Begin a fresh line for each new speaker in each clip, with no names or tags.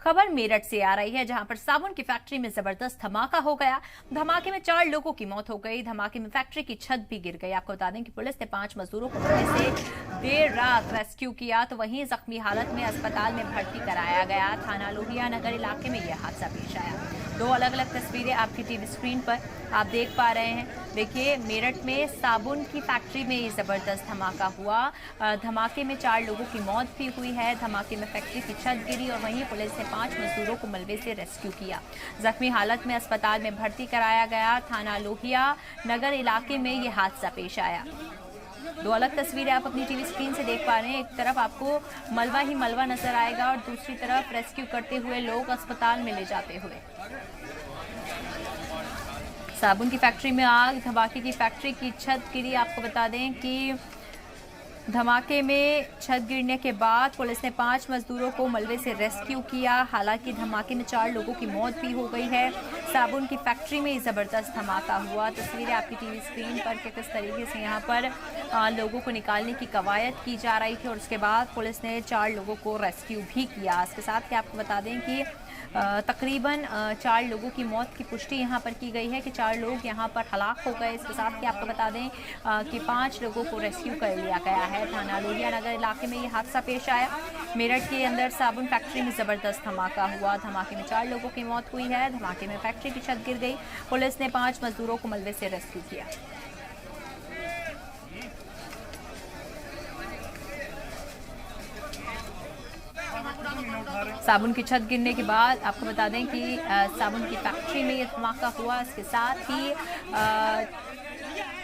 खबर मेरठ से आ रही है, जहां पर साबुन की फैक्ट्री में जबरदस्त धमाका हो गया। धमाके में 4 लोगों की मौत हो गई। धमाके में फैक्ट्री की छत भी गिर गई। आपको बता दें कि पुलिस ने 5 मजदूरों को मौके से देर रात रेस्क्यू किया, तो वहीं जख्मी हालत में अस्पताल में भर्ती कराया गया। थाना लोहिया नगर इलाके में यह हादसा पेश आया। 2 अलग अलग तस्वीरें आपकी टीवी स्क्रीन पर आप देख पा रहे हैं। देखिए, मेरठ में साबुन की फैक्ट्री में जबरदस्त धमाका हुआ। धमाके में 4 लोगों की मौत भी हुई है। धमाके में फैक्ट्री की छत गिरी और वहीं पुलिस ने 5 मजदूरों को मलबे से रेस्क्यू किया। जख्मी हालत में अस्पताल में भर्ती कराया गया। थाना लोहिया नगर इलाके में यह हादसा पेश आया। 2 अलग तस्वीरें आप अपनी टीवी स्क्रीन से देख पा रहे हैं। एक तरफ आपको मलबा ही मलबा नजर आएगा और दूसरी तरफ रेस्क्यू करते हुए लोग अस्पताल में ले जाते हुए। साबुन की फैक्ट्री में आग, धमाके की फैक्ट्री की छत गिरी। आपको बता दें कि धमाके में छत गिरने के बाद पुलिस ने 5 मजदूरों को मलबे से रेस्क्यू किया। हालांकि धमाके में 4 लोगों की मौत भी हो गई है। साबुन की फैक्ट्री में जबरदस्त धमाका हुआ। तस्वीरें आपकी टीवी स्क्रीन पर कि किस तरीके से यहां पर लोगों को निकालने की कवायद की जा रही थी और उसके बाद पुलिस ने 4 लोगों को रेस्क्यू भी किया। इसके साथ ही आपको बता दें कि तकरीबन 4 लोगों की मौत की पुष्टि यहां पर की गई है कि 4 लोग यहां पर हलाक हो गए। इसके साथ ही आपको बता दें कि 5 लोगों को रेस्क्यू कर लिया गया है। थाना लोहिया नगर इलाके में यह हादसा पेश आया। मेरठ के अंदर साबुन फैक्ट्री में जबरदस्त धमाका हुआ। धमाके में 4 लोगों की मौत हुई है। धमाके में फैक्ट्री की छत गिर गई। पुलिस ने 5 मजदूरों को मलबे से रेस्क्यू किया। साबुन की छत गिरने के बाद आपको बता दें कि साबुन की फैक्ट्री में यह धमाका हुआ। इसके साथ ही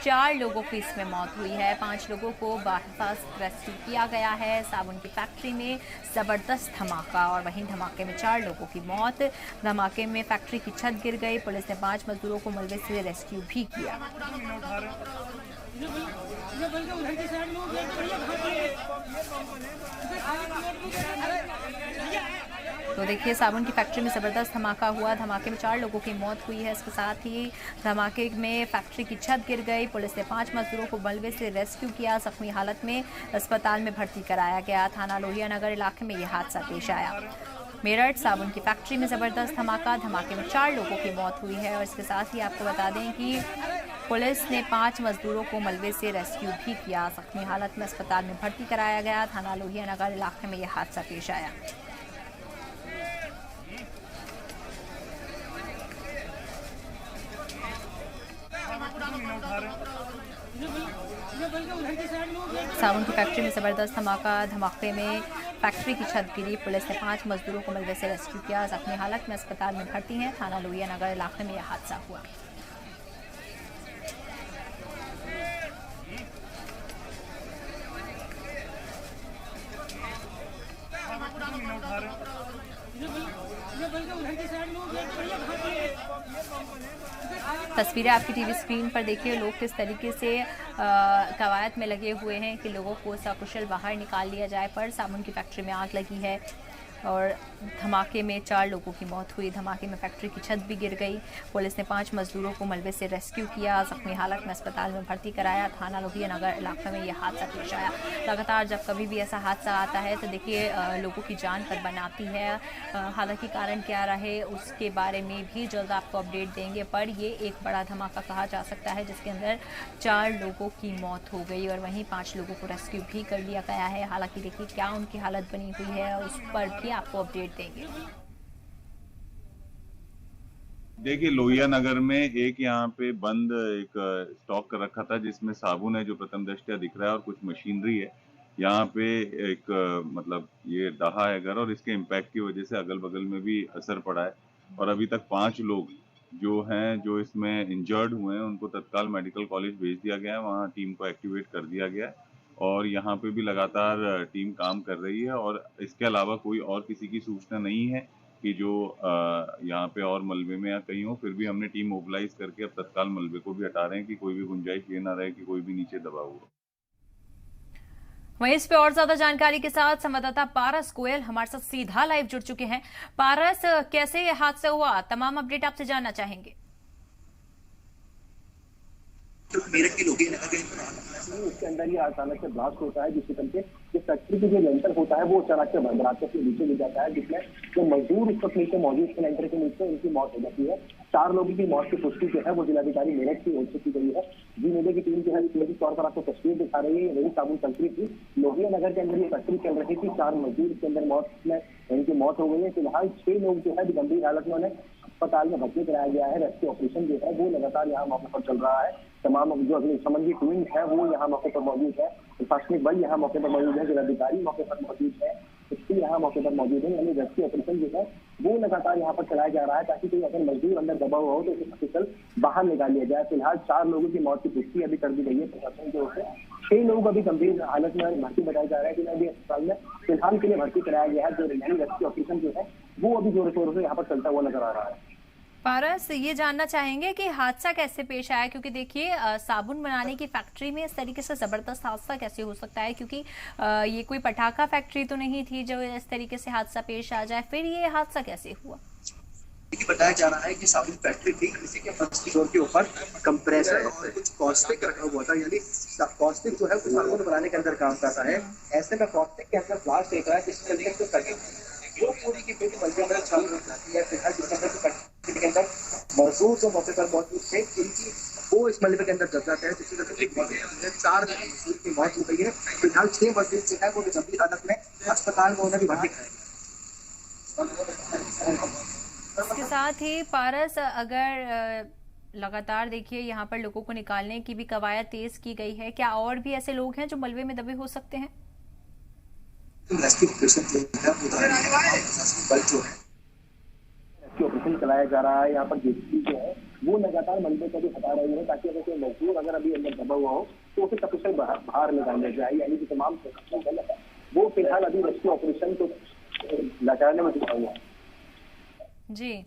4 लोगों की इसमें मौत हुई है। 5 लोगों को बाहिफाजत रेस्क्यू किया गया है। साबुन की फैक्ट्री में जबरदस्त धमाका और वहीं धमाके में 4 लोगों की मौत। धमाके में फैक्ट्री की छत गिर गई। पुलिस ने 5 मजदूरों को मलबे से रेस्क्यू भी किया। तो देखिए, साबुन की फैक्ट्री में जबरदस्त धमाका हुआ। धमाके में 4 लोगों की मौत हुई है। इसके साथ ही धमाके में फैक्ट्री की छत गिर गई। पुलिस ने 5 मजदूरों को मलबे से रेस्क्यू किया। जख्मी हालत में अस्पताल में भर्ती कराया गया। थाना लोहिया नगर इलाके में यह हादसा पेश आया। मेरठ साबुन की फैक्ट्री में जबरदस्त धमाका। धमाके में 4 लोगों की मौत हुई है और इसके साथ ही आपको बता दें कि पुलिस ने 5 मजदूरों को मलबे से रेस्क्यू भी किया। जख्मी हालत में अस्पताल में भर्ती कराया गया। थाना लोहिया नगर इलाके में यह हादसा पेश आया। साबुन की फैक्ट्री में जबरदस्त धमाका। धमाके में फैक्ट्री की छत गिरी। पुलिस ने 5 मजदूरों को मलबे से रेस्क्यू किया। जख्मी हालत में अस्पताल में भर्ती हैं। थाना लोहिया नगर इलाके में यह हादसा हुआ। तस्वीरें आपकी टीवी स्क्रीन पर देखिए। लोग किस तरीके से कवायद में लगे हुए हैं कि लोगों को सकुशल बाहर निकाल लिया जाए, पर साबुन की फैक्ट्री में आग लगी है और धमाके में 4 लोगों की मौत हुई। धमाके में फैक्ट्री की छत भी गिर गई। पुलिस ने 5 मजदूरों को मलबे से रेस्क्यू किया। जख्मी हालत में अस्पताल में भर्ती कराया। थाना लोहिया नगर इलाके में यह हादसा पेश आया। लगातार जब कभी भी ऐसा हादसा आता है तो देखिए लोगों की जान पर बनाती है। हालांकि कारण क्या रहे उसके बारे में भी जल्द आपको अपडेट देंगे, पर ये एक बड़ा धमाका कहा जा सकता है जिसके अंदर 4 लोगों की मौत हो गई और वहीं 5 लोगों को रेस्क्यू भी कर लिया गया है। हालांकि देखिए क्या उनकी हालत बनी हुई है उस पर भी आपको अपडेट देंगे।
देखिए, लोहिया नगर में एक यहाँ पे बंद एक स्टॉक कर रखा था जिसमें साबुन है जो प्रथम दृष्टया दिख रहा है और कुछ मशीनरी है। यहाँ पे एक मतलब ये डहा है घर और इसके इम्पैक्ट की वजह से अगल बगल में भी असर पड़ा है और अभी तक 5 लोग जो हैं जो इसमें इंजर्ड हुए हैं उनको तत्काल मेडिकल कॉलेज भेज दिया गया है। वहाँ टीम को एक्टिवेट कर दिया गया है और यहाँ पे भी लगातार टीम काम कर रही है और इसके अलावा कोई और किसी की सूचना नहीं है कि जो यहाँ पे और मलबे में या कहीं हो। फिर भी हमने टीम मोबिलाइज करके अब तत्काल मलबे को भी हटा रहे हैं कि कोई भी गुंजाइश ये ना रहे कि कोई भी नीचे दबा हुआ।
वहीं इस पे और ज्यादा जानकारी के साथ संवाददाता पारस गोयल हमारे साथ सीधा लाइव जुड़ चुके हैं। पारस, कैसे ये हादसा हुआ, तमाम अपडेट आपसे जानना चाहेंगे।
जो मेरठ के लोग उसके अंदर ये अचानक से ब्लास्ट होता है, जिसके चलते इस फैक्ट्री की जो लेंटर होता है वो अचानक से भरभराते से नीचे गिर जाता है, जिसमें जो मजदूर उस वक्त नीचे मौजूद थे लेंटर के नीचे, उनकी मौत हो जाती है। 4 लोगों की मौत की पुष्टि जो है वो जिलाधिकारी मेरठ की ओर से की गई है। जी मीडिया की टीम जो है नियमित तौर पर आपको तस्वीर दिखा रही है। वही साबुन फैक्ट्री थी, लोहिया नगर के अंदर ये फैक्ट्री चल रही थी। 4 मजदूर के अंदर इनकी मौत हो गई है। फिलहाल 6 लोग जो है गंभीर हालत में उन्हें अस्पताल में भर्ती कराया गया है। रेस्क्यू ऑपरेशन जो है वो लगातार यहाँ मौके पर चल रहा है। तमाम जो अग्निशमन टीम है वो यहाँ मौके पर मौजूद है। प्रशासनिक बल यहाँ मौके पर मौजूद है, जिलाधिकारी मौके पर मौजूद है, इसके यहाँ मौके पर मौजूद है। यानी रेस्क्यू ऑपरेशन जो है वो लगातार यहाँ पर चलाया जा रहा है, ताकि कोई अगर मजदूर अंदर दबा हुआ हो तो उसे सकुशल बाहर निकाल लिया जाए। फिलहाल 4 लोगों की मौत की पुष्टि अभी कर दी गई है प्रशासन की ओर से। 6 लोग अभी गंभीर हालत में भर्ती बताया जा रहा है, जिन्हें अभी अस्पताल में फिलहाल के लिए भर्ती कराया गया है। जो रेस्क्यू ऑपरेशन जो है वो अभी जोरों शोरों से यहाँ पर चलता हुआ नजर आ रहा है।
पारस, ये जानना चाहेंगे कि हादसा कैसे पेश आया, क्योंकि देखिए साबुन बनाने की फैक्ट्री में इस तरीके से जबरदस्त हादसा कैसे हो सकता है, क्योंकि ये कोई पटाखा फैक्ट्री तो नहीं थी जो इस तरीके से हादसा पेश आ जाए। फिर ये हादसा कैसे हुआ?
बताया जा रहा है कि साबुन फैक्ट्री थी, इसी के फर्स्ट फ्लोर के ऊपर कंप्रेसर और कुछ कॉस्टिक रखा हुआ था। यानी कॉस्टिक जो है वो साबुन बनाने के अंदर काम करता है। ऐसे में कॉस्टिक के अंदर ब्लास्ट देख रहा है, जिसके अंदर वो पूरी की पूरी मलबे में चालू हो जाती है। फिलहाल जिसके अंदर मजदूर जो मौके पर मौजूद थे, इनकी वो इस मलबे के अंदर जब जाते हैं, जिसकी वजह से 4 मजदूर की मौत हो गई है। फिलहाल 6 मजदूर जो है वो गंभीर हालत में अस्पताल में उन्हें भी भर्ती कराया।
इसके साथ ही पारस, अगर लगातार देखिए यहाँ पर लोगों को निकालने की भी कवायद तेज की गई है, क्या और भी ऐसे लोग हैं जो मलबे में दबे हो सकते हैं?
रेस्क्यू ऑपरेशन चलाया जा रहा है। यहाँ पर जेसीबी जो है वो लगातार मलबे को भी हटा रही है, ताकि अगर कोई मजदूर अगर अभी अंदर दबा हुआ हो तो उसे सकुशल बाहर निकाल लिया जाए। यानी कि तमाम वो फिलहाल अभी रेस्क्यू ऑपरेशन को लगाने में जुटा हुआ है।
जी,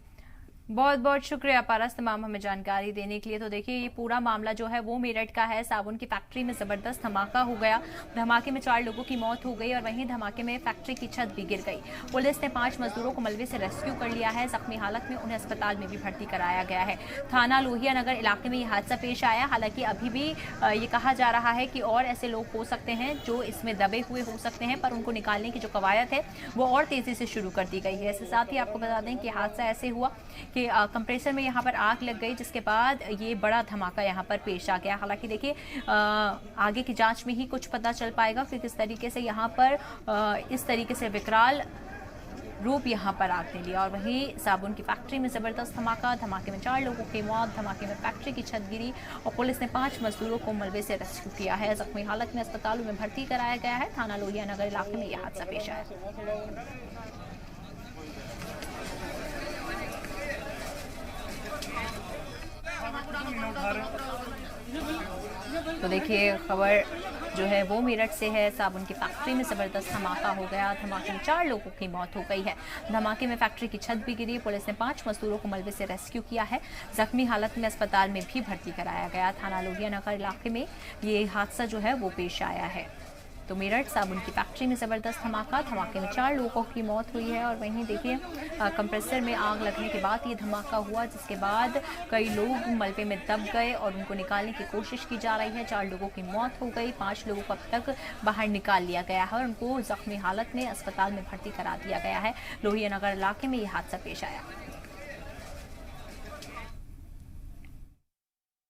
बहुत बहुत शुक्रिया पारस तमाम हमें जानकारी देने के लिए। तो देखिए ये पूरा मामला जो है वो मेरठ का है। साबुन की फैक्ट्री में जबरदस्त धमाका हो गया। धमाके में 4 लोगों की मौत हो गई और वहीं धमाके में फैक्ट्री की छत भी गिर गई। पुलिस ने 5 मजदूरों को मलबे से रेस्क्यू कर लिया है। जख्मी हालत में उन्हें अस्पताल में भी भर्ती कराया गया है। थाना लोहिया नगर इलाके में ये हादसा पेश आया। हालांकि अभी भी ये कहा जा रहा है कि और ऐसे लोग हो सकते हैं जो इसमें दबे हुए हो सकते हैं, पर उनको निकालने की जो कवायद है वो और तेजी से शुरू कर दी गई है। इसके साथ ही आपको बता दें कि हादसा ऐसे हुआ कि कंप्रेसर में यहाँ पर आग लग गई, जिसके बाद ये बड़ा धमाका यहाँ पर पेश आ गया। हालांकि देखिए आगे की जांच में ही कुछ पता चल पाएगा कि किस तरीके से यहाँ पर इस तरीके से विकराल रूप यहाँ पर आग ने लिया। और वहीं साबुन की फैक्ट्री में जबरदस्त धमाका, धमाके में 4 लोगों की मौत, धमाके में फैक्ट्री की छत गिरी और पुलिस ने 5 मजदूरों को मलबे से रेस्क्यू किया है। जख्मी हालत में अस्पतालों में भर्ती कराया गया है। थाना लोहिया नगर इलाके में यह हादसा पेश आया। तो देखिए खबर जो है वो मेरठ से है। साबुन की फैक्ट्री में जबरदस्त धमाका हो गया। धमाके में 4 लोगों की मौत हो गई है। धमाके में फैक्ट्री की छत भी गिरी। पुलिस ने 5 मजदूरों को मलबे से रेस्क्यू किया है। जख्मी हालत में अस्पताल में भी भर्ती कराया गया। थाना लोहिया नगर इलाके में ये हादसा जो है वो पेश आया है। तो मेरठ साबुन की फैक्ट्री में जबरदस्त धमाका, धमाके में 4 लोगों की मौत हुई है। और वहीं देखिए कंप्रेसर में आग लगने के बाद ये धमाका हुआ, जिसके बाद कई लोग मलबे में दब गए और उनको निकालने की कोशिश की जा रही है। 4 लोगों की मौत हो गई, 5 लोगों को अब तक बाहर निकाल लिया गया है और उनको जख्मी हालत में अस्पताल में भर्ती करा दिया गया है। लोहिया नगर इलाके में ये हादसा पेश आया।